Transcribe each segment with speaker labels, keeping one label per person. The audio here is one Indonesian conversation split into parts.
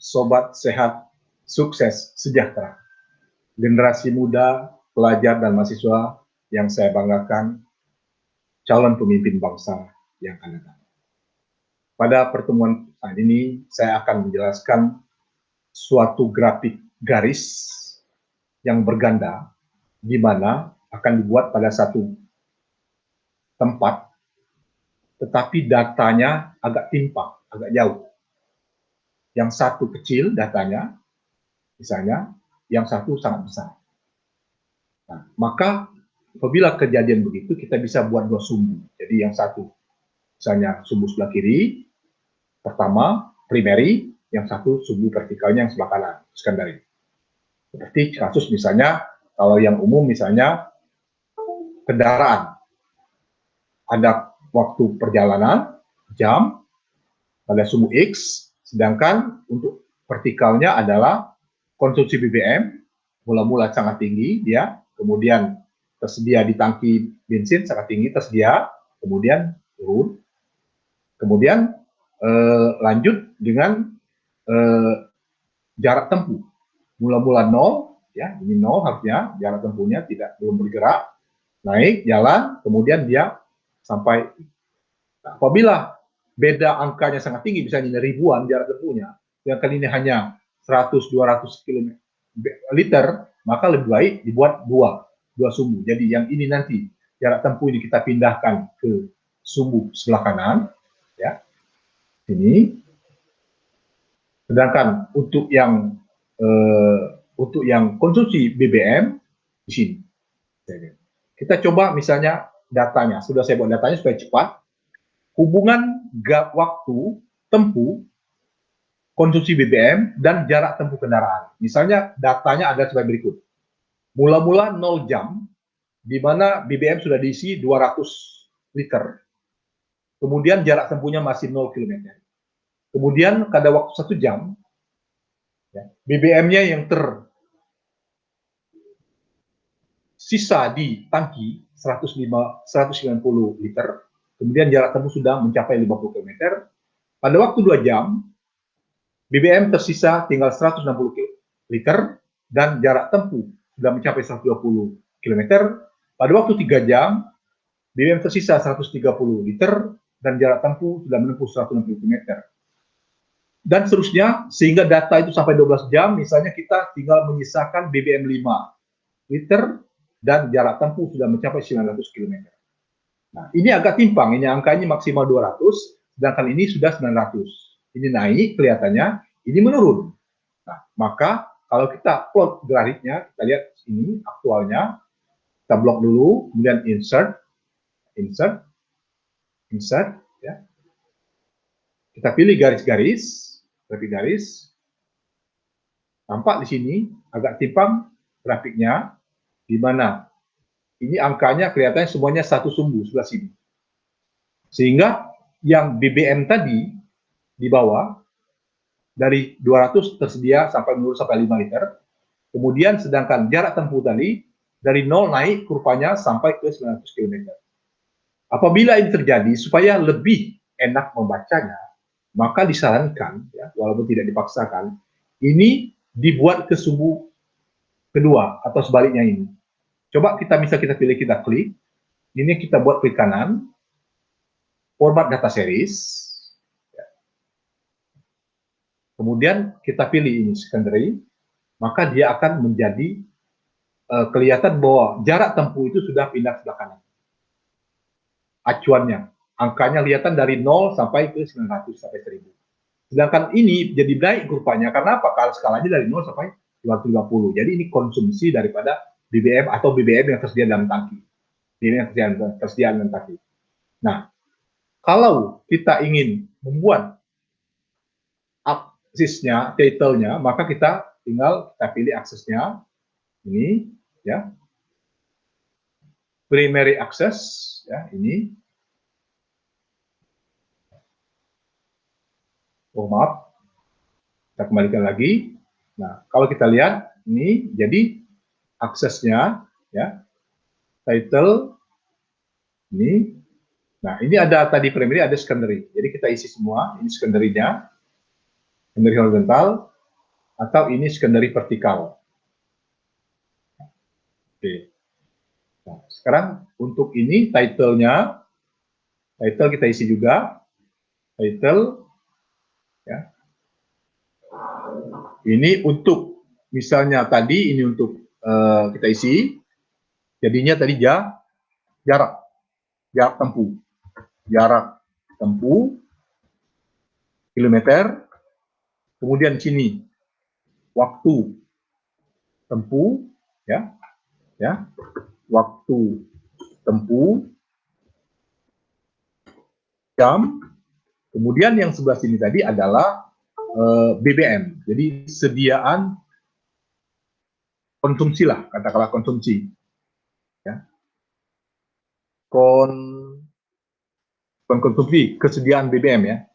Speaker 1: sobat sehat, sukses, sejahtera. Generasi muda, pelajar dan mahasiswa yang saya banggakan, calon pemimpin bangsa yang akan datang. Pada pertemuan kali ini, saya akan menjelaskan suatu grafik garis yang berganda, di mana akan dibuat pada satu tempat, tetapi datanya agak timpang, agak jauh. Yang satu kecil datanya, misalnya, yang satu sangat besar. Nah, maka apabila kejadian begitu, kita bisa buat dua sumbu. Jadi yang satu, misalnya sumbu sebelah kiri, pertama, primary, yang satu sumbu vertikalnya yang sebelah kanan, secondary. Seperti kasus misalnya, kalau yang umum misalnya, kendaraan. Ada waktu perjalanan, jam, pada sumbu X, sedangkan untuk vertikalnya adalah konsumsi BBM, mula-mula sangat tinggi, dia, kemudian tersedia di tangki bensin sangat tinggi, tersedia, kemudian turun, kemudian lanjut dengan jarak tempuh, mula-mula 0, ya, ini 0 harusnya, jarak tempuhnya belum bergerak, naik, jalan, kemudian dia sampai, nah, apabila beda angkanya sangat tinggi, misalnya ribuan jarak tempuhnya, yang kali ini hanya 100-200 liter, maka lebih baik dibuat dua sumbu. Jadi yang ini nanti jarak tempuh ini kita pindahkan ke sumbu sebelah kanan, ya, ini. Sedangkan untuk yang konsumsi BBM di sini. Kita coba misalnya datanya, sudah saya buat datanya supaya cepat. Hubungan waktu tempuh konsumsi BBM dan jarak tempuh kendaraan. Misalnya datanya ada sebagai berikut. Mula-mula 0 jam, di mana BBM sudah diisi 200 liter. Kemudian jarak tempuhnya masih 0 km. Kemudian pada waktu 1 jam, ya, BBM-nya yang tersisa di tangki 190 liter, kemudian jarak tempuh sudah mencapai 50 km. Pada waktu 2 jam, BBM tersisa tinggal 160 liter dan jarak tempuh sudah mencapai 120 km. Pada waktu 3 jam, BBM tersisa 130 liter dan jarak tempuh sudah menempuh 160 km. Dan seterusnya, sehingga data itu sampai 12 jam, misalnya kita tinggal menyisakan BBM 5 liter dan jarak tempuh sudah mencapai 900 km. Nah, ini agak timpang, ini angkanya maksimal 200, sedangkan ini sudah 900. Ini naik kelihatannya, ini menurun. Nah, maka kalau kita plot grafiknya, kita lihat ini aktualnya, kita blok dulu, kemudian insert, ya. Kita pilih garis-garis, grafik garis. Tampak di sini agak timpang grafiknya, di mana ini angkanya kelihatannya semuanya satu sumbu sebelah sini. Sehingga yang BBM tadi di bawah dari 200 tersedia sampai menurun sampai 5 liter. Kemudian sedangkan jarak tempuh tadi dari 0 naik kurvanya sampai ke 900 km. Apabila ini terjadi, supaya lebih enak membacanya, maka disarankan, ya, walaupun tidak dipaksakan, ini dibuat ke sumbu kedua atau sebaliknya ini. Coba kita pilih, kita klik, ini kita buat klik kanan, format data series, ya. Kemudian kita pilih ini secondary, maka dia akan menjadi kelihatan bahwa jarak tempuh itu sudah pindah sebelah kanan. Acuannya, angkanya kelihatan dari 0 sampai ke 900 sampai 1000. Sedangkan ini jadi naik kurvanya, karena apa? Kalau skalanya dari 0 sampai 250. Jadi ini konsumsi daripada BBM atau BBM yang tersedia dalam tangki. BBM yang tersedia dalam tangki. Nah, kalau kita ingin membuat aksesnya, title-nya, maka kita tinggal pilih aksesnya. Ini, ya. Primary access, ya, ini. Oh, maaf. Kita kembalikan lagi. Nah, kalau kita lihat ini, jadi aksesnya, ya, title ini. Nah, ini ada tadi primary, ada secondary. Jadi kita isi semua. Ini secondary-nya, secondary horizontal. atau ini secondary vertikal. Oke. Nah, sekarang untuk ini title-nya, title kita isi juga, title, ya. Ini untuk, misalnya tadi ini untuk kita isi, jadinya tadi jarak tempuh, kilometer, kemudian sini waktu tempuh, ya, waktu tempuh, jam, kemudian yang sebelah sini tadi adalah BBM, jadi sediaan konsumsi lah, katakanlah konsumsi, ya, konsumsi, kesediaan BBM ya,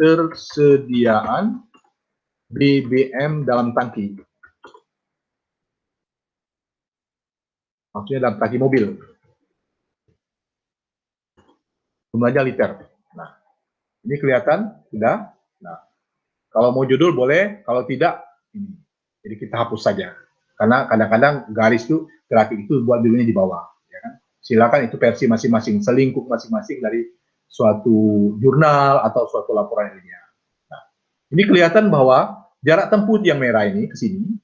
Speaker 1: ketersediaan BBM dalam tangki, maksudnya dalam tangki mobil, jumlahnya liter. Nah, ini kelihatan sudah. Nah, kalau mau judul boleh, kalau tidak ini. Jadi kita hapus saja, karena kadang-kadang garis itu, grafik itu buat judulnya di bawah, ya kan? Silakan itu versi masing-masing, selingkup masing-masing dari suatu jurnal atau suatu laporan ilmiah. Nah, ini kelihatan bahwa jarak tempuh yang merah ini ke sini,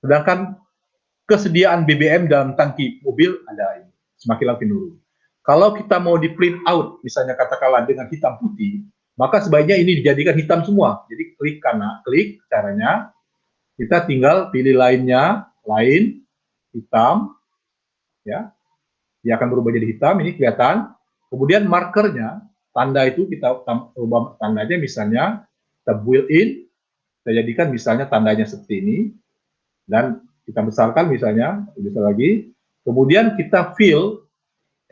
Speaker 1: sedangkan kesediaan BBM dalam tangki mobil ada ini, semakin lama menurun. Kalau kita mau di print out, misalnya katakanlah dengan hitam putih, maka sebaiknya ini dijadikan hitam semua. Jadi klik kanan, klik caranya, kita tinggal pilih lainnya, lain, hitam, ya, dia akan berubah jadi hitam, ini kelihatan. Kemudian markernya, tanda itu kita ubah tandanya, misalnya kita build in, kita jadikan misalnya tandanya seperti ini, dan kita besarkan misalnya, bisa lagi. Kemudian kita fill,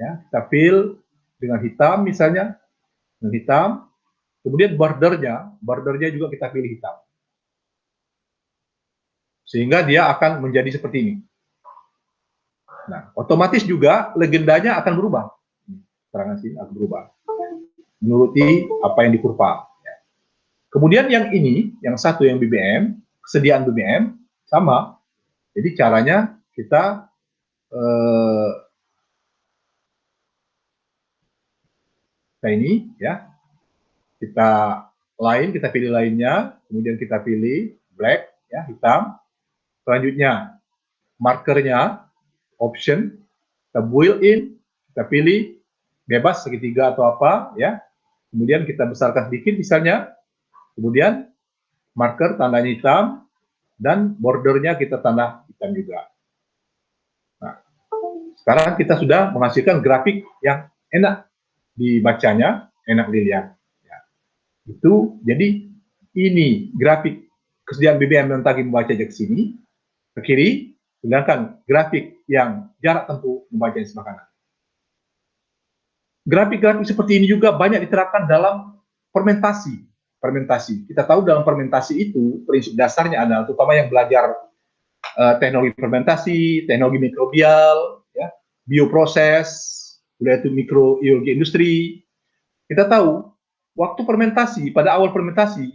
Speaker 1: ya, kita fill dengan hitam misalnya, dengan hitam. Kemudian bordernya juga kita pilih hitam, sehingga dia akan menjadi seperti ini. Nah, otomatis juga legendanya akan berubah, serangan sini akan berubah menuruti apa yang di kurva. Kemudian yang ini, yang satu yang BBM, kesediaan BBM sama. Jadi caranya kita ini ya, kita pilih lainnya, kemudian kita pilih black, ya, hitam. Selanjutnya markernya option, kita build in, kita pilih bebas segitiga atau apa, ya. Kemudian kita besarkan sedikit misalnya. Kemudian marker tandanya hitam dan bordernya kita tanda hitam juga. Nah, sekarang kita sudah menghasilkan grafik yang enak dibacanya, enak dilihat. Ya. Itu jadi ini grafik kesediaan BBM dan tangki membaca ke sini, ke kiri, sedangkan grafik yang jarak tempuh membaca di sebelah kanan. Grafik-grafik seperti ini juga banyak diterapkan dalam fermentasi. Kita tahu dalam fermentasi itu prinsip dasarnya adalah, terutama yang belajar teknologi fermentasi, teknologi mikrobial, ya, bioproses, yaitu mikrobiologi industri. Kita tahu waktu fermentasi, pada awal fermentasi,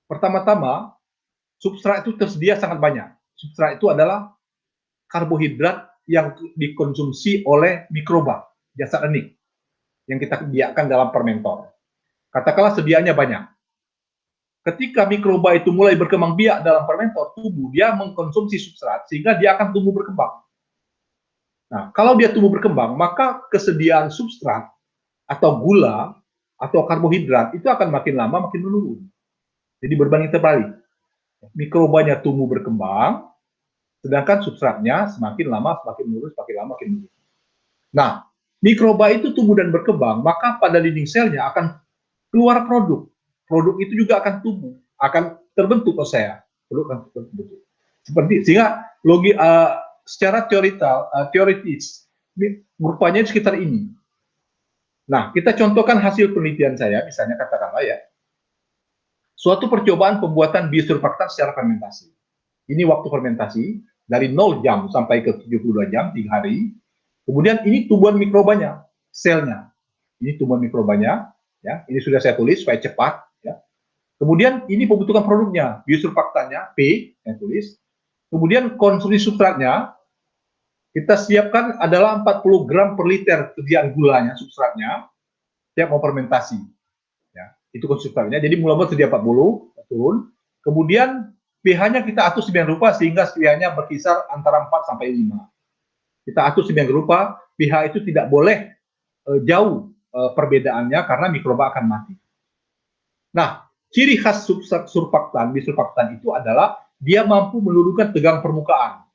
Speaker 1: pertama-tama substrat itu tersedia sangat banyak. Substrat itu adalah karbohidrat yang dikonsumsi oleh mikroba, jasad enik, yang kita biarkan dalam fermentor. Katakanlah sediaannya banyak. Ketika mikroba itu mulai berkembang biak dalam fermentor, tubuh dia mengkonsumsi substrat sehingga dia akan tumbuh berkembang. Nah, kalau dia tumbuh berkembang, maka kesediaan substrat atau gula atau karbohidrat itu akan makin lama makin menurun. Jadi berbanding terbalik. Mikrobanya tumbuh berkembang, sedangkan substratnya semakin lama semakin menurun, semakin lama makin menurun. Nah, mikroba itu tumbuh dan berkembang, maka pada dinding selnya akan keluar produk. Produk itu juga akan tumbuh, akan terbentuk produk akan terbentuk. Seperti sehingga secara teoritis rupanya sekitar ini. Nah, kita contohkan hasil penelitian saya, misalnya katakanlah ya, suatu percobaan pembuatan biosurfaktan secara fermentasi. Ini waktu fermentasi dari 0 jam sampai ke 72 jam, 3 hari. Kemudian ini tumbuhan mikrobanya, selnya. Ini tumbuhan mikrobanya, ya. Ini sudah saya tulis supaya cepat, ya. Kemudian ini pembentukan produknya, biosurfaktannya P, saya tulis. Kemudian konsumsi substratnya kita siapkan adalah 40 gram per liter sediaan gulanya, substratnya, setiap mau fermentasi. Ya, itu konsumsinya. Jadi mula-mula sedia 40, turun. Kemudian pH-nya kita atur sedemikian rupa sehingga pH-nya berkisar antara 4 sampai 5. Kita atur sedemikian rupa, pH itu tidak boleh jauh perbedaannya karena mikroba akan mati. Nah, ciri khas surfaktan, bisurfaktan itu adalah dia mampu menurunkan tegangan permukaan.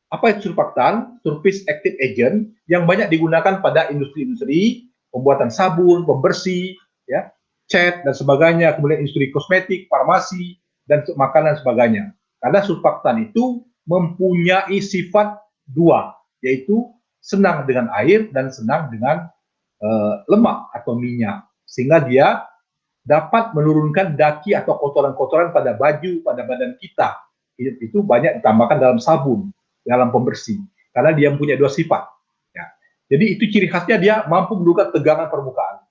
Speaker 1: Apa itu surfaktan? Surface active agent yang banyak digunakan pada industri-industri pembuatan sabun, pembersih, ya, cat dan sebagainya, kemudian industri kosmetik, farmasi dan makanan dan sebagainya. Karena surfaktan itu mempunyai sifat dua, yaitu senang dengan air dan senang dengan lemak atau minyak, sehingga dia dapat menurunkan daki atau kotoran-kotoran pada baju, pada badan kita. Itu banyak ditambahkan dalam sabun, dalam pembersih, karena dia punya dua sifat. Ya. Jadi itu ciri khasnya, dia mampu menurunkan tegangan permukaan.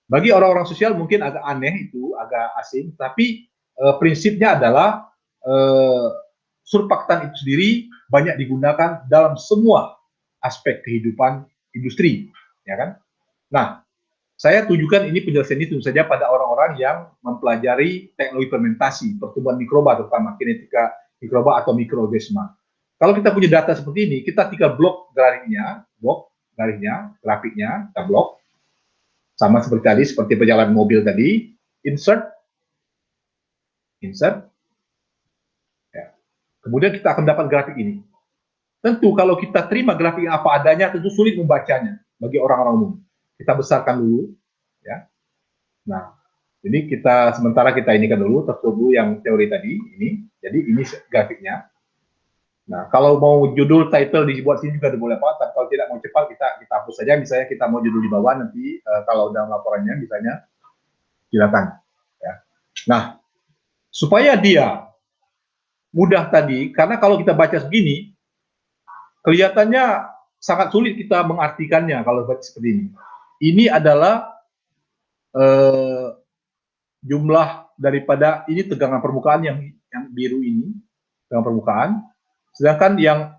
Speaker 1: Bagi orang-orang sosial mungkin agak aneh itu, agak asing, tapi prinsipnya adalah surfaktan itu sendiri banyak digunakan dalam semua aspek kehidupan industri, ya kan? Nah, saya tujukan ini penjelasan ini tentu saja pada orang-orang yang mempelajari teknologi fermentasi, pertumbuhan mikroba, terutama kinetika mikroba atau mikroorganisma. Kalau kita punya data seperti ini, kita tinggal blok garisnya, grafiknya, kita blok. Sama seperti tadi, seperti perjalanan mobil tadi, insert. Ya. Kemudian kita akan dapat grafik ini. Tentu kalau kita terima grafik apa adanya, tentu sulit membacanya bagi orang-orang umum. Kita besarkan dulu, ya. Nah, jadi sementara kita ini kan dulu, tertutup dulu yang teori tadi, ini. Jadi ini grafiknya. Nah, kalau mau judul, title dibuat sini juga boleh apa, tapi kalau tidak mau cepat, kita hapus saja. Misalnya kita mau judul di bawah, nanti kalau dalam laporannya, misalnya, silakan. Ya. Nah, supaya dia mudah tadi, karena kalau kita baca segini, kelihatannya sangat sulit kita mengartikannya kalau seperti ini. Ini adalah jumlah daripada ini tegangan permukaan yang biru ini, tegangan permukaan, sedangkan yang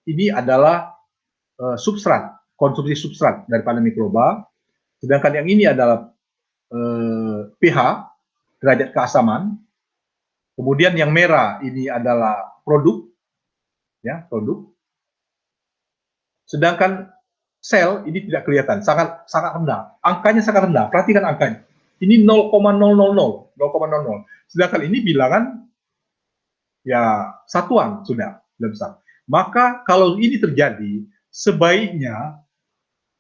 Speaker 1: ini adalah substrat, konsumsi substrat daripada mikroba, sedangkan yang ini adalah pH, derajat keasaman, kemudian yang merah ini adalah produk, ya, produk, sedangkan sel ini tidak kelihatan, sangat rendah, angkanya sangat rendah, perhatikan angkanya. Ini 0,000, sedangkan ini bilangan ya satuan sudah besar. Maka kalau ini terjadi, sebaiknya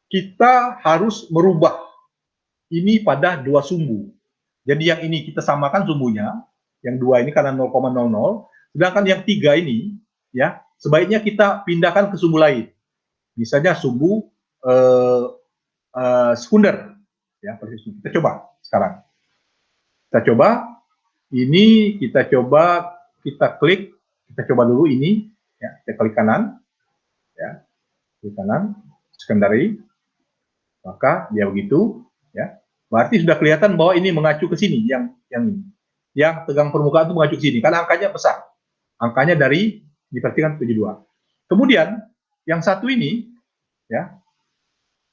Speaker 1: kita harus merubah ini pada dua sumbu. Jadi yang ini kita samakan sumbunya, yang dua ini karena 0,00, sedangkan yang tiga ini, ya, sebaiknya kita pindahkan ke sumbu lain. Misalnya sumbu sekunder, ya, kita coba sekarang. Kita coba, ini kita coba, kita klik, kita coba dulu ini, ya, kita klik kanan, ya, klik kanan, secondary, maka dia begitu, ya, berarti sudah kelihatan bahwa ini mengacu ke sini, yang tegang permukaan itu mengacu ke sini, karena angkanya besar, angkanya dari diperhatikan 72. Kemudian yang satu ini, ya,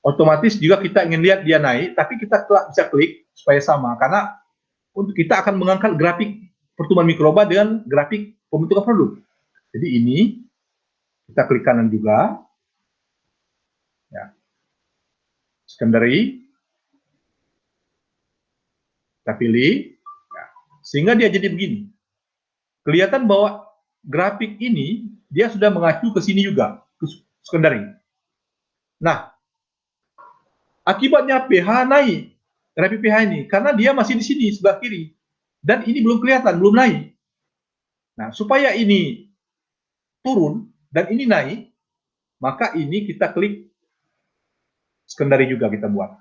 Speaker 1: otomatis juga kita ingin lihat dia naik, tapi kita bisa klik supaya sama, karena untuk kita akan mengangkat grafik pertumbuhan mikroba dengan grafik pembentukan produk. Jadi ini kita klik kanan juga, ya, secondary, kita pilih, ya, sehingga dia jadi begini. Kelihatan bahwa grafik ini dia sudah mengacu ke sini juga, ke secondary. Nah, akibatnya pH naik, grafik pH ini, karena dia masih di sini sebelah kiri, dan ini belum kelihatan, belum naik. Nah, supaya ini turun dan ini naik, maka ini kita klik secondary juga, kita buat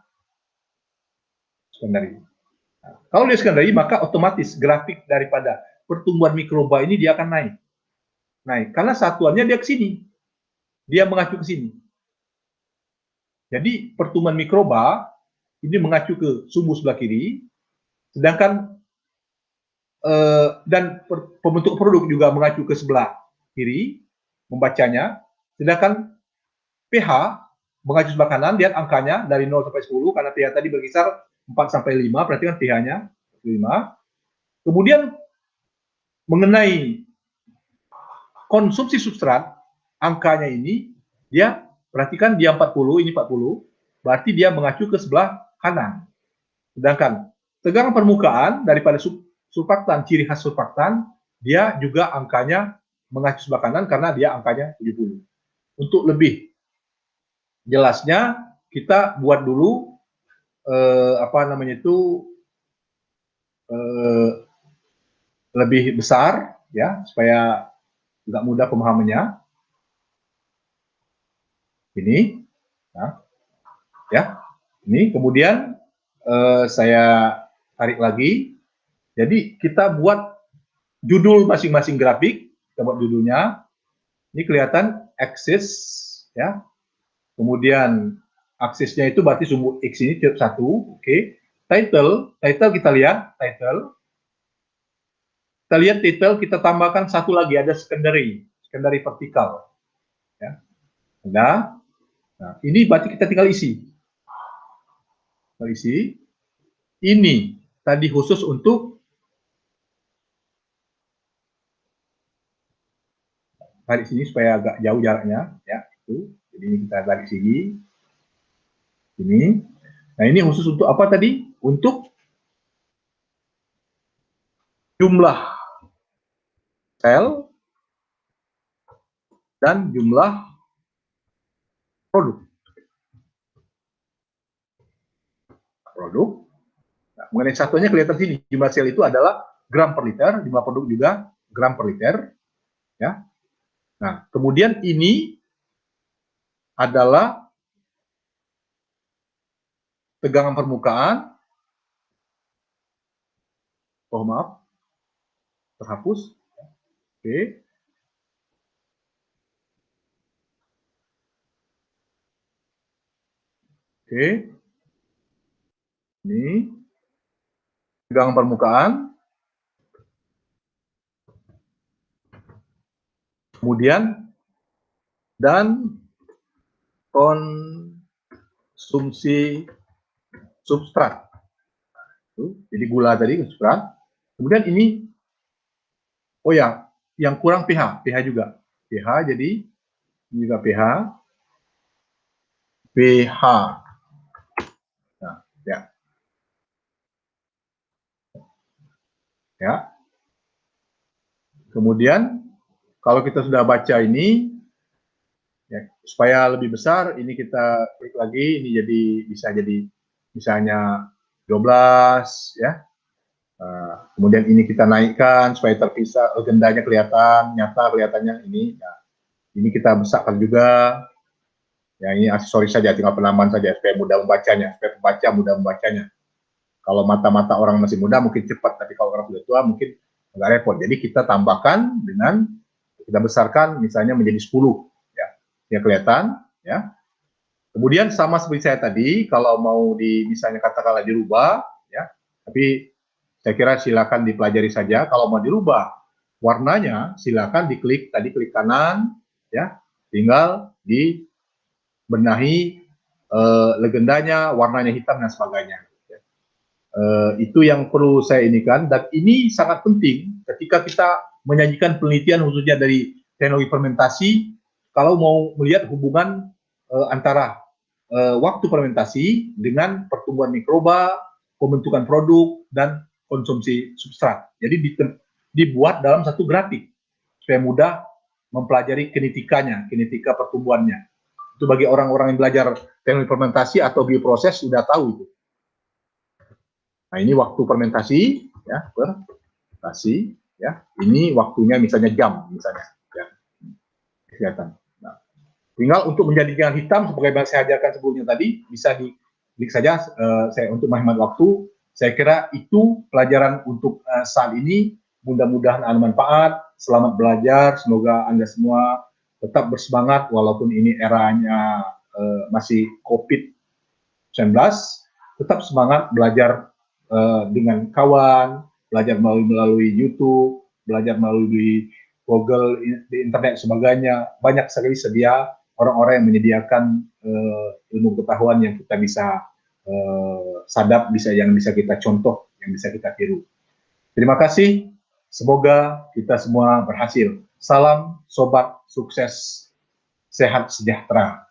Speaker 1: secondary. Nah, kalau dia secondary, maka otomatis grafik daripada pertumbuhan mikroba ini dia akan naik, karena satuannya dia ke sini, dia mengacu ke sini. Jadi pertumbuhan mikroba ini mengacu ke sumbu sebelah kiri, sedangkan dan pembentuk produk juga mengacu ke sebelah kiri membacanya, sedangkan pH mengacu sebelah kanan. Lihat angkanya dari 0 sampai 10 karena pH tadi berkisar 4 sampai 5, berarti kan pH-nya 5. Kemudian mengenai konsumsi substrat, angkanya ini dia perhatikan dia 40, ini 40, berarti dia mengacu ke sebelah kanan. Sedangkan tegangan permukaan daripada surfaktan, ciri khas surfaktan, dia juga angkanya mengacu sebelah kanan karena dia angkanya 70. Untuk lebih jelasnya, kita buat dulu lebih besar ya supaya nggak mudah pemahamannya. Ini, nah, ya, ini kemudian saya tarik lagi. Jadi kita buat judul masing-masing grafik. Kita buat judulnya. Ini kelihatan aksis, ya. Kemudian aksesnya itu berarti sumbu X ini satu, oke. Title kita lihat title. Kita lihat title, kita tambahkan satu lagi, ada secondary vertikal. Ya. Nah, ini berarti kita tinggal isi. Ini tadi khusus untuk tarik sini supaya agak jauh jaraknya, ya. Itu. Jadi ini kita tarik sini. Ini. Nah, ini khusus untuk apa tadi? Untuk jumlah sel dan jumlah produk. Nah, mengenai satunya kelihatan sini, jumlah sel itu adalah gram per liter, jumlah produk juga gram per liter, ya. Nah, kemudian ini adalah tegangan permukaan. Oh maaf, terhapus. Oke. Oke. Ini tegangan permukaan. Kemudian dan konsumsi substrat. Jadi gula tadi substrat. Kemudian ini, oh ya, yang kurang pH juga. pH, jadi ini juga pH. Nah, ya. Ya. Kemudian kalau kita sudah baca ini, ya, supaya lebih besar, ini kita klik lagi, ini bisa jadi misalnya 12, ya. Kemudian ini kita naikkan supaya terpisah, legendanya kelihatan, nyata kelihatannya ini. Nah, ini kita besarkan juga. Ya, ini aksesoris saja, tinggal penambahan saja supaya mudah membacanya, supaya pembaca mudah membacanya. Kalau mata-mata orang masih muda mungkin cepat, tapi kalau orang sudah tua mungkin agak repot. Jadi kita tambahkan dengan kita besarkan misalnya menjadi 10, ya. Ya kelihatan, ya. Kemudian sama seperti saya tadi, kalau mau misalnya katakanlah dirubah, ya. Tapi saya kira silakan dipelajari saja. Kalau mau dirubah warnanya, silakan diklik tadi, klik kanan, ya. Tinggal dibenahi legendanya, warnanya hitam dan sebagainya. Itu yang perlu saya inikan, dan ini sangat penting ketika kita menyajikan penelitian khususnya dari teknologi fermentasi. Kalau mau melihat hubungan antara waktu fermentasi dengan pertumbuhan mikroba, pembentukan produk, dan konsumsi substrat. Jadi dibuat dalam satu grafik supaya mudah mempelajari kinetika pertumbuhannya. Itu bagi orang-orang yang belajar teknologi fermentasi atau bioproses sudah tahu itu. Nah, ini waktu fermentasi, ya, fermentasi, ya. Ini waktunya misalnya jam, misalnya, ya, kelihatan. Nah, tinggal untuk menjadikan hitam, sebagai saya ajarkan sebelumnya tadi, bisa diklik saja. Saya untuk menghemat waktu, saya kira itu pelajaran untuk saat ini. Mudah-mudahan ada manfaat. Selamat belajar, semoga Anda semua tetap bersemangat walaupun ini eranya masih COVID-19, tetap semangat belajar dengan kawan, belajar melalui YouTube, belajar melalui Google, di internet sebagainya. Banyak sekali sedia orang-orang yang menyediakan ilmu pengetahuan yang kita bisa sadap, yang bisa kita contoh, yang bisa kita tiru. Terima kasih. Semoga kita semua berhasil. Salam sobat sukses, sehat sejahtera.